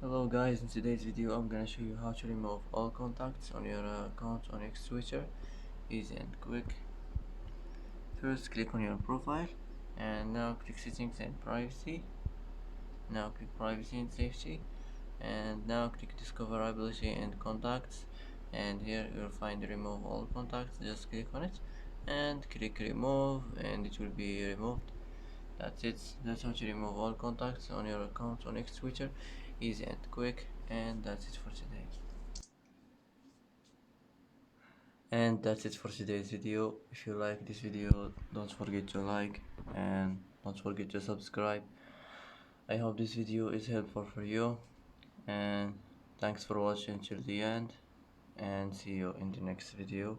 Hello guys, in today's video I'm gonna show you how to remove all contacts on your account on X Switcher. Easy and quick. First click on your profile and now click settings and privacy. Now click privacy and safety and now click discoverability and contacts, and here you'll find remove all contacts. Just click on it and click remove and it will be removed. That's it. That's how to remove all contacts on your account on X Twitter. Easy and quick, and that's it for today. And that's it for today's video. If you like this video, don't forget to like and don't forget to subscribe. I hope this video is helpful for you, and thanks for watching till the end, and see you in the next video.